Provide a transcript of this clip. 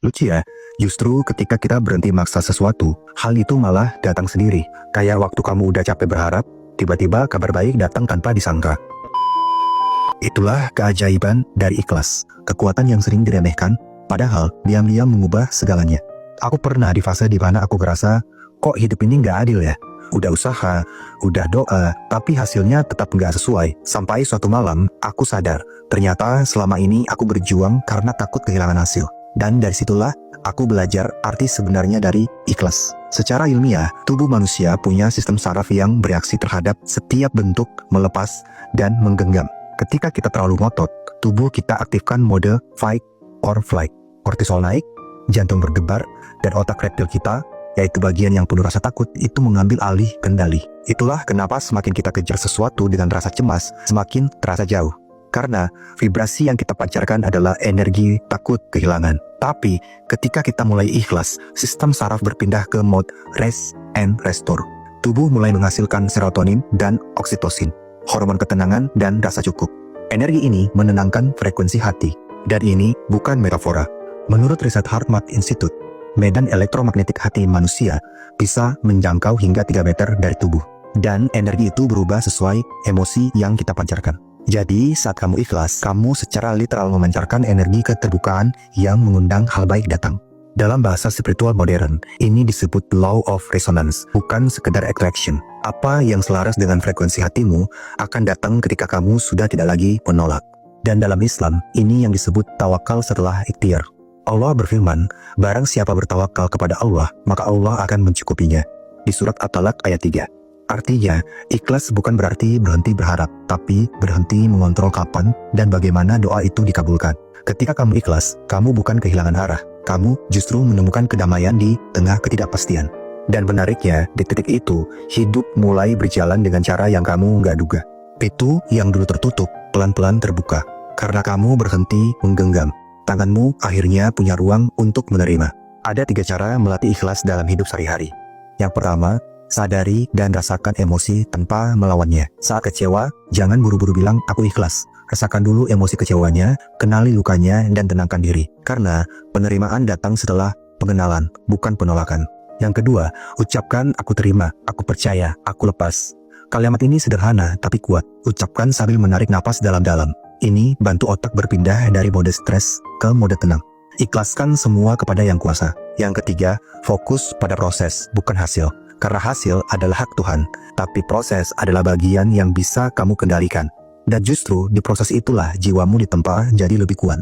Lucu ya, justru ketika kita berhenti maksa sesuatu, hal itu malah datang sendiri. Kayak waktu kamu udah capek berharap, tiba-tiba kabar baik datang tanpa disangka. Itulah keajaiban dari ikhlas, kekuatan yang sering diremehkan, padahal diam-diam mengubah segalanya. Aku pernah di fase di mana aku ngerasa, kok hidup ini nggak adil ya? Udah usaha, udah doa, tapi hasilnya tetap nggak sesuai. Sampai suatu malam, aku sadar, ternyata selama ini aku berjuang karena takut kehilangan hasil. Dan dari situlah, aku belajar arti sebenarnya dari ikhlas. Secara ilmiah, tubuh manusia punya sistem saraf yang bereaksi terhadap setiap bentuk melepas dan menggenggam. Ketika kita terlalu ngotot, tubuh kita aktifkan mode fight or flight. Kortisol naik, jantung berdebar, dan otak reptil kita, yaitu bagian yang penuh rasa takut, itu mengambil alih kendali. Itulah kenapa semakin kita kejar sesuatu dengan rasa cemas, semakin terasa jauh. Karena vibrasi yang kita pancarkan adalah energi takut kehilangan. Tapi ketika kita mulai ikhlas, sistem saraf berpindah ke mode rest and restore. Tubuh mulai menghasilkan serotonin dan oksitosin, hormon ketenangan dan rasa cukup. Energi ini menenangkan frekuensi hati. Dan ini bukan metafora. Menurut riset HeartMath Institute, medan elektromagnetik hati manusia bisa menjangkau hingga 3 meter dari tubuh. Dan energi itu berubah sesuai emosi yang kita pancarkan. Jadi saat kamu ikhlas, kamu secara literal memancarkan energi keterbukaan yang mengundang hal baik datang. Dalam bahasa spiritual modern, ini disebut law of resonance, bukan sekedar attraction. Apa yang selaras dengan frekuensi hatimu akan datang ketika kamu sudah tidak lagi menolak. Dan dalam Islam, ini yang disebut tawakal setelah ikhtiar. Allah berfirman, barang siapa bertawakal kepada Allah, maka Allah akan mencukupinya. Di surat At-Talaq ayat 3. Artinya, ikhlas bukan berarti berhenti berharap, tapi berhenti mengontrol kapan dan bagaimana doa itu dikabulkan. Ketika kamu ikhlas, kamu bukan kehilangan arah, kamu justru menemukan kedamaian di tengah ketidakpastian. Dan menariknya, di titik itu, hidup mulai berjalan dengan cara yang kamu nggak duga. Pintu yang dulu tertutup, pelan-pelan terbuka. Karena kamu berhenti menggenggam, tanganmu akhirnya punya ruang untuk menerima. Ada 3 cara melatih ikhlas dalam hidup sehari-hari. Yang pertama, sadari dan rasakan emosi tanpa melawannya. Saat kecewa, jangan buru-buru bilang aku ikhlas. Rasakan dulu emosi kecewanya, kenali lukanya, dan tenangkan diri. Karena penerimaan datang setelah pengenalan, bukan penolakan. Yang kedua, ucapkan aku terima, aku percaya, aku lepas. Kalimat ini sederhana tapi kuat. Ucapkan sambil menarik napas dalam-dalam. Ini bantu otak berpindah dari mode stres ke mode tenang. Ikhlaskan semua kepada Yang Kuasa. Yang ketiga, fokus pada proses, bukan hasil. Karena hasil adalah hak Tuhan, tapi proses adalah bagian yang bisa kamu kendalikan. Dan justru di proses itulah jiwamu ditempa jadi lebih kuat.